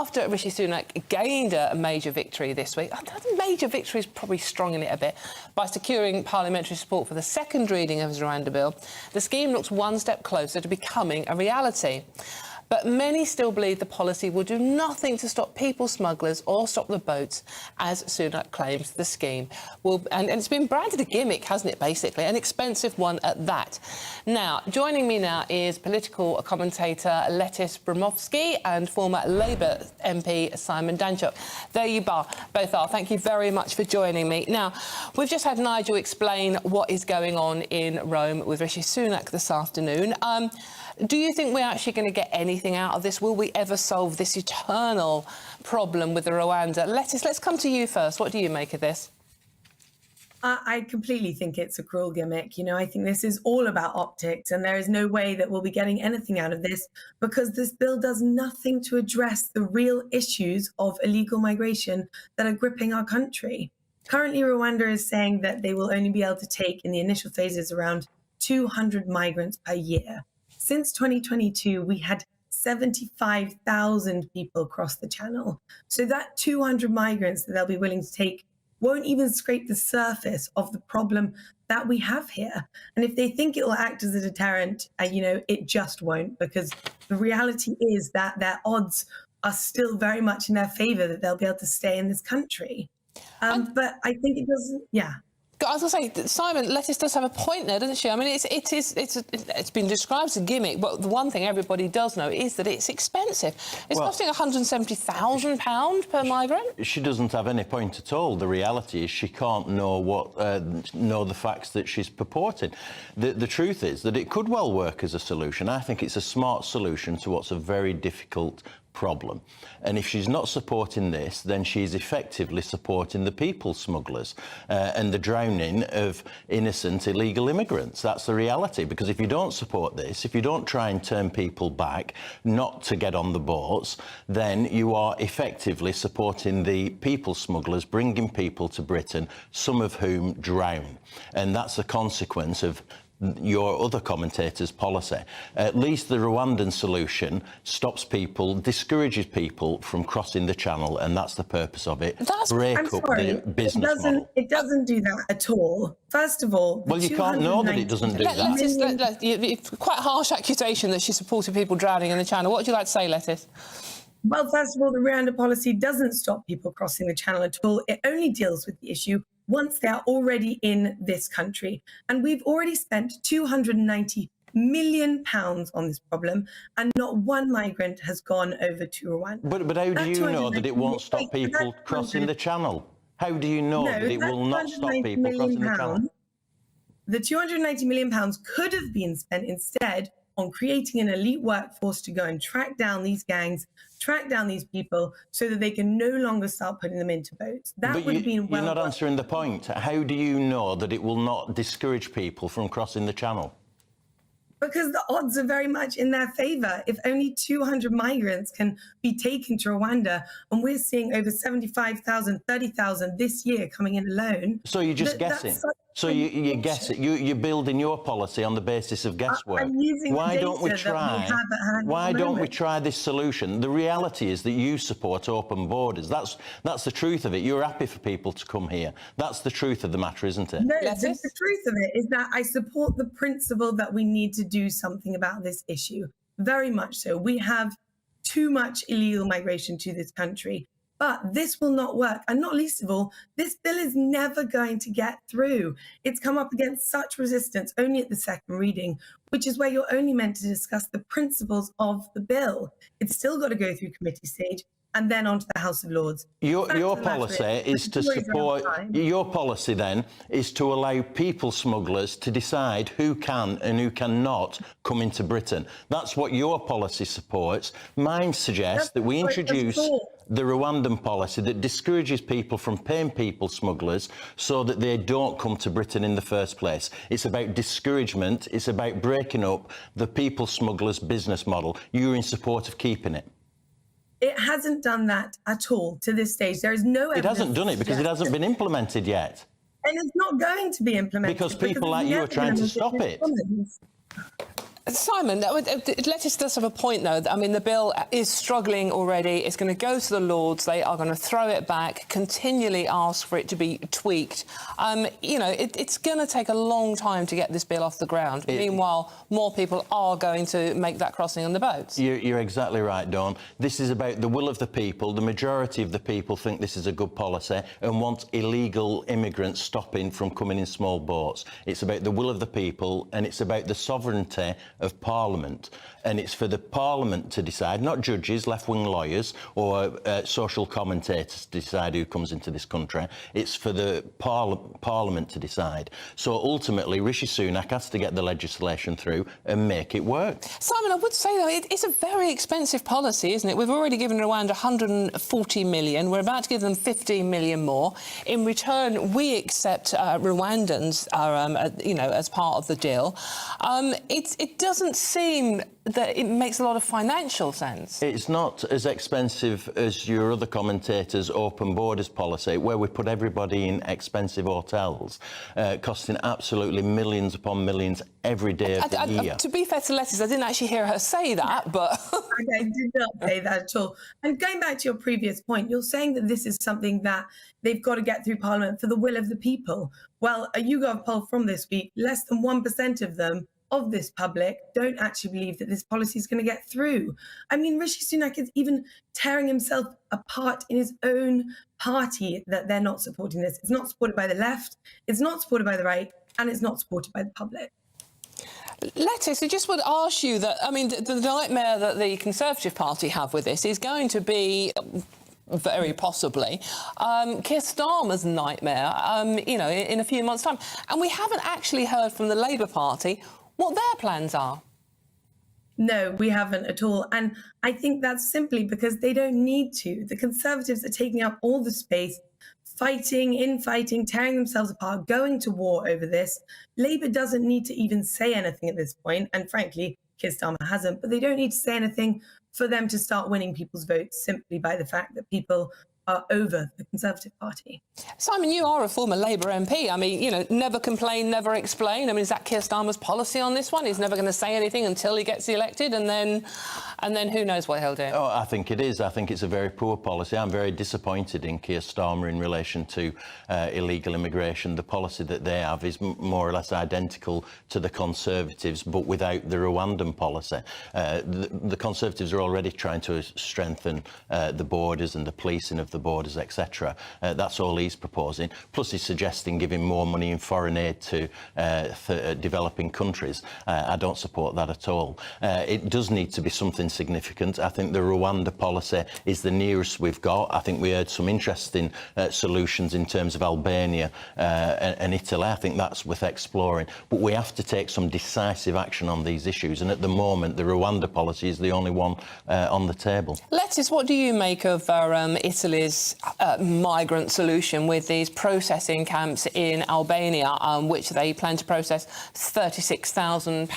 after Rishi Sunak gained a major victory this week, I think major victory is probably strong in it a bit, by securing parliamentary support for the second reading of his Rwanda bill, the scheme looks one step closer to becoming a reality. But many still believe the policy will do nothing to stop people smugglers or stop the boats, as Sunak claims the scheme will. And it's been branded a gimmick, hasn't it, basically? An expensive one at that. Now, joining me now is political commentator Lettice Bromovsky and former Labour MP Simon Danchuk. There you both are. Thank you very much for joining me. Now, we've just had Nigel explain what is going on in Rome with Rishi Sunak this afternoon. Do you think we're actually going to get anything out of this? Will we ever solve this eternal problem with the Rwanda? Lettice, let's come to you first. What do you make of this? I completely think it's a cruel gimmick. You know, I think this is all about optics, and there is no way that we'll be getting anything out of this, because this bill does nothing to address the real issues of illegal migration that are gripping our country. Currently, Rwanda is saying that they will only be able to take, in the initial phases, around 200 migrants per year. Since 2022, we had 75,000 people cross the channel. So that 200 migrants that they'll be willing to take won't even scrape the surface of the problem that we have here. And if they think it will act as a deterrent, you know, it just won't, because the reality is that their odds are still very much in their favor that they'll be able to stay in this country. But I think it doesn't, yeah. I was going to say, Simon, Lettice does have a point there, doesn't she? I mean, it's been described as a gimmick, but the one thing everybody does know is that it's expensive. It's costing £170,000 per migrant. She doesn't have any point at all. The reality is she can't know the facts that she's purporting. The truth is that it could well work as a solution. I think it's a smart solution to what's a very difficult problem. And if she's not supporting this, then she's effectively supporting the people smugglers and the drowning of innocent illegal immigrants. That's the reality, because if you don't support this, if you don't try and turn people back not to get on the boats, then you are effectively supporting the people smugglers bringing people to Britain, some of whom drown. And that's a consequence of your other commentator's policy. At least the Rwandan solution stops people, discourages people from crossing the channel, and that's the purpose of it. Break up the business model. It doesn't do that at all. First of all, well, you can't know that it doesn't do that. It's quite a harsh accusation that she supported people drowning in the channel. What would you like to say, Lettice? Well, first of all, the Rwanda policy doesn't stop people crossing the channel at all. It only deals with the issue once they are already in this country. And we've already spent £290 million on this problem, and not one migrant has gone over to Rwanda. But how do you know that it won't stop people crossing the channel? How do you know that it will not stop people crossing the channel? The £290 million could have been spent instead on creating an elite workforce to go and track down these gangs, track down these people, so that they can no longer start putting them into boats. That would have been well. You're not answering the point. How do you know that it will not discourage people from crossing the channel? Because the odds are very much in their favour. If only 200 migrants can be taken to Rwanda, and we're seeing over 75,000, 30,000 this year coming in alone. So you're just guessing. So you guess it. You're building your policy on the basis of guesswork. Why don't we try? Why don't we try this solution? The reality is that you support open borders. That's the truth of it. You're happy for people to come here. That's the truth of the matter, isn't it? No, the truth of it is that I support the principle that we need to do something about this issue. Very much so. We have too much illegal migration to this country. But this will not work. And not least of all, this bill is never going to get through. It's come up against such resistance only at the second reading, which is where you're only meant to discuss the principles of the bill. It's still got to go through committee stage and then on to the House of Lords. Your policy is to support... Your policy, then, is to allow people smugglers to decide who can and who cannot come into Britain. That's what your policy supports. Mine suggests that we introduce the Rwandan policy that discourages people from paying people smugglers so that they don't come to Britain in the first place. It's about discouragement. It's about breaking up the people smugglers' business model. You're in support of keeping it. It hasn't done that at all to this stage. There is no evidence. It hasn't done it because it hasn't been implemented yet. And it's not going to be implemented. Because people like you are trying to stop it. Simon, Lettice does have a point, though. I mean, the bill is struggling already. It's going to go to the Lords. They are going to throw it back, continually ask for it to be tweaked. You know, it's going to take a long time to get this bill off the ground. Meanwhile, more people are going to make that crossing on the boats. You're exactly right, Dawn. This is about the will of the people. The majority of the people think this is a good policy and want illegal immigrants stopping from coming in small boats. It's about the will of the people, and it's about the sovereignty of Parliament, and it's for the Parliament to decide, not judges, left-wing lawyers or social commentators to decide who comes into this country. It's for the Parliament to decide. So ultimately, Rishi Sunak has to get the legislation through and make it work. Simon, I would say, though, it's a very expensive policy, isn't it? We've already given Rwanda 140 million. We're about to give them 15 million more. In return, we accept Rwandans, you know, as part of the deal. It doesn't seem that it makes a lot of financial sense. It's not as expensive as your other commentators' open borders policy, where we put everybody in expensive hotels, costing absolutely millions upon millions every day of the year. To be fair to Lettice, I didn't actually hear her say that, but... I did not say that at all. And going back to your previous point, you're saying that this is something that they've got to get through Parliament for the will of the people. Well, a YouGov poll from this week, less than 1% of them, of this public, don't actually believe that this policy is going to get through. I mean, Rishi Sunak is even tearing himself apart in his own party that they're not supporting this. It's not supported by the left, it's not supported by the right, and it's not supported by the public. Lettice, I just would ask you that, I mean, the nightmare that the Conservative Party have with this is going to be... very possibly, Keir Starmer's nightmare, you know, in a few months' time. And we haven't actually heard from the Labour Party what their plans are. No, we haven't at all. And I think that's simply because they don't need to. The Conservatives are taking up all the space, fighting, tearing themselves apart, going to war over this. Labour doesn't need to even say anything at this point. And frankly, Keir Starmer hasn't, but they don't need to say anything for them to start winning people's votes simply by the fact that people are over the Conservative Party. Simon, you are a former Labour MP. I mean, you know, never complain, never explain. I mean, is that Keir Starmer's policy on this one? He's never going to say anything until he gets elected, and then who knows what he'll do? Oh, I think it is. I think it's a very poor policy. I'm very disappointed in Keir Starmer in relation to illegal immigration. The policy that they have is more or less identical to the Conservatives, but without the Rwandan policy. The Conservatives are already trying to strengthen the borders and the policing of the borders, etc. That's all he's proposing. Plus, he's suggesting giving more money in foreign aid to developing countries. I don't support that at all. It does need to be something significant. I think the Rwanda policy is the nearest we've got. I think we heard some interesting solutions in terms of Albania and Italy. I think that's worth exploring. But we have to take some decisive action on these issues. And at the moment, the Rwanda policy is the only one on the table. Lettice, what do you make of Italy's migrant solution with these processing camps in Albania, which they plan to process 36,000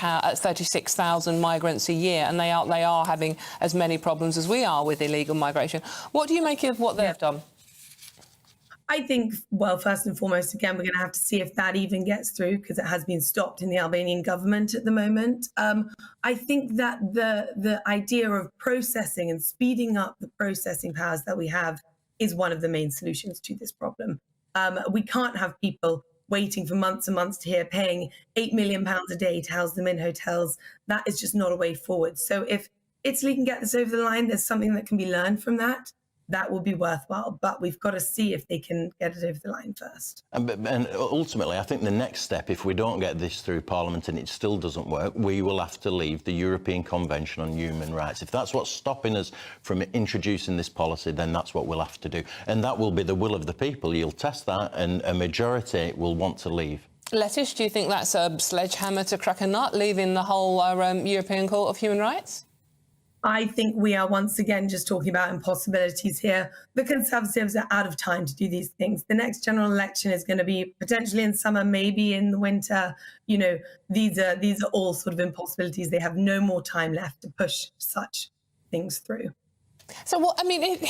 migrants a year, and they are having as many problems as we are with illegal migration. What do you make of what they've done? I think, well, first and foremost, again, we're going to have to see if that even gets through, because it has been stopped in the Albanian government at the moment. I think that the idea of processing and speeding up the processing powers that we have is one of the main solutions to this problem. We can't have people waiting for months and months to hear paying £8 million a day to house them in hotels. That is just not a way forward. So if Italy can get this over the line, there's something that can be learned from that. That will be worthwhile, but we've got to see if they can get it over the line first. And ultimately, I think the next step, if we don't get this through Parliament and it still doesn't work, we will have to leave the European Convention on Human Rights. If that's what's stopping us from introducing this policy, then that's what we'll have to do. And that will be the will of the people. You'll test that, and a majority will want to leave. Lettice, do you think that's a sledgehammer to crack a nut, leaving the whole European Court of Human Rights? I think we are once again just talking about impossibilities here. The Conservatives are out of time to do these things. The next general election is going to be potentially in summer, maybe in the winter. You know, these are all sort of impossibilities. They have no more time left to push such things through. So what I mean, what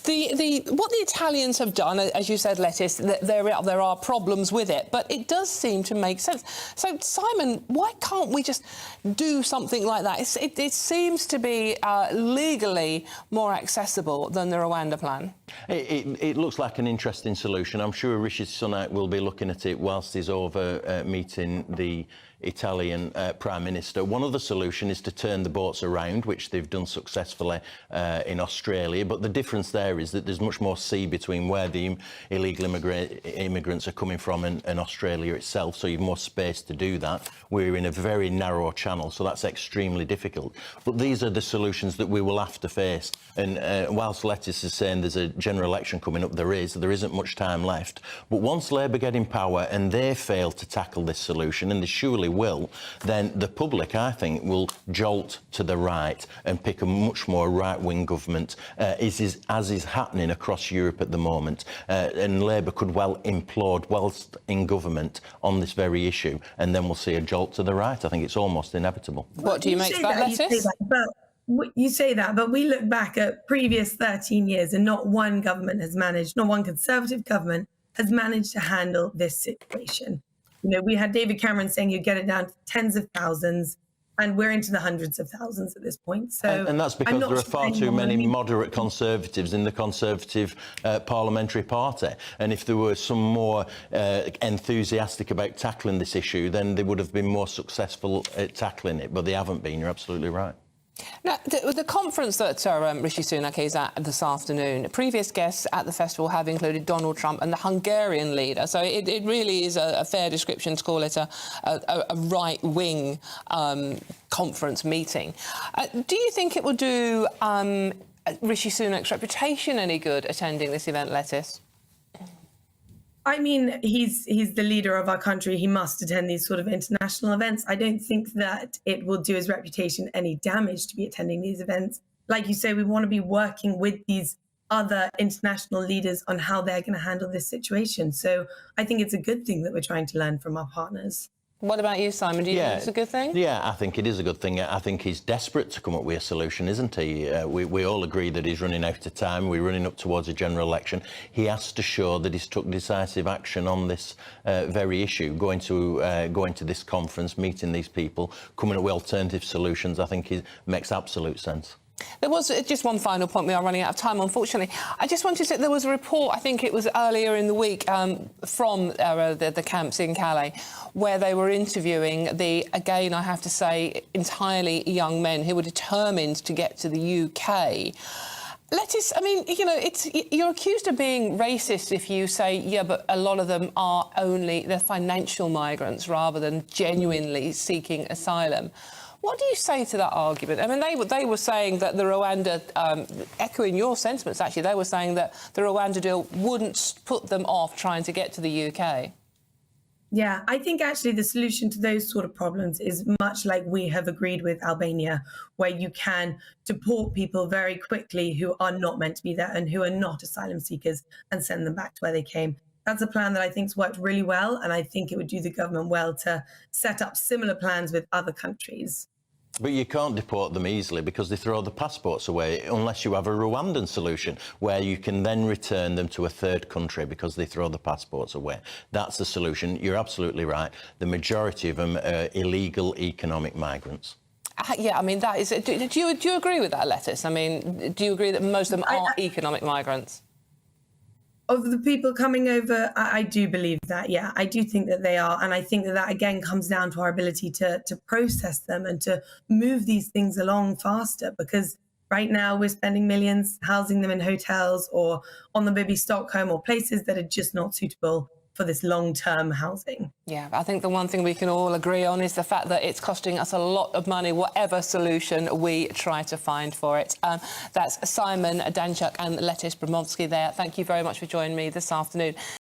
the Italians have done, as you said, Lettice, there are problems with it, but it does seem to make sense. So Simon, why can't we just do something like that? It seems to be legally more accessible than the Rwanda plan. It looks like an interesting solution. I'm sure Rishi Sunak will be looking at it whilst he's over meeting the Italian Prime Minister. One other solution is to turn the boats around, which they've done successfully in Australia. But the difference there is that there's much more sea between where the illegal immigrants are coming from and Australia itself, so you've more space to do that. We're in a very narrow channel, so that's extremely difficult. But these are the solutions that we will have to face. And whilst Lettice is saying there's a general election coming up, there isn't much time left. But once Labour get in power and they fail to tackle this solution, and they surely will, then the public, I think, will jolt to the right and pick a much more right-wing government, as is happening across Europe at the moment. And Labour could well implode whilst in government on this very issue, and then we'll see a jolt to the right. I think it's almost inevitable. What do you make of that, Lettice? You say that, but we look back at previous 13 years and not one government has managed, not one Conservative government has managed to handle this situation. You know, we had David Cameron saying you get it down to tens of thousands, and we're into the hundreds of thousands at this point. So, and that's because there are far too many moderate Conservatives in the Conservative Parliamentary Party. And if there were some more enthusiastic about tackling this issue, then they would have been more successful at tackling it. But they haven't been. You're absolutely right. Now, the conference that Rishi Sunak is at this afternoon, previous guests at the festival have included Donald Trump and the Hungarian leader. So it really is a fair description to call it a right-wing conference meeting. Do you think it will do Rishi Sunak's reputation any good attending this event, Lettice? I mean, he's the leader of our country. He must attend these sort of international events. I don't think that it will do his reputation any damage to be attending these events. Like you say, we want to be working with these other international leaders on how they're going to handle this situation. So I think it's a good thing that we're trying to learn from our partners. What about you, Simon? Do you think it's a good thing? Yeah, I think it is a good thing. I think he's desperate to come up with a solution, isn't he? We all agree that he's running out of time. We're running up towards a general election. He has to show that he's took decisive action on this very issue. Going to this conference, meeting these people, coming up with alternative solutions, I think it makes absolute sense. There was just one final point. We are running out of time, unfortunately. I just wanted to say there was a report, I think it was earlier in the week, from the camps in Calais, where they were interviewing again, I have to say, entirely young men who were determined to get to the UK. Lettice, I mean, you know, you're accused of being racist if you say, yeah, but a lot of them they're financial migrants rather than genuinely seeking asylum. What do you say to that argument? I mean, they were saying that the Rwanda, echoing your sentiments, actually, they were saying that the Rwanda deal wouldn't put them off trying to get to the UK. Yeah, I think actually the solution to those sort of problems is much like we have agreed with Albania, where you can deport people very quickly who are not meant to be there and who are not asylum seekers and send them back to where they came. That's a plan that I think's worked really well, and I think it would do the government well to set up similar plans with other countries. But you can't deport them easily because they throw the passports away unless you have a Rwandan solution where you can then return them to a third country because they throw the passports away. That's the solution. You're absolutely right. The majority of them are illegal economic migrants. Yeah, I mean, that is... Do you agree with that, Lettice? I mean, do you agree that most of them are economic migrants? Of the people coming over, I do believe that, yeah. I do think that they are. And I think that again, comes down to our ability to process them and to move these things along faster. Because right now we're spending millions housing them in hotels or on the Bibi Stockholm or places that are just not suitable for this long-term housing. Yeah, I think the one thing we can all agree on is the fact that it's costing us a lot of money, whatever solution we try to find for it. That's Simon Danczuk and Lettice Bromovsky there. Thank you very much for joining me this afternoon.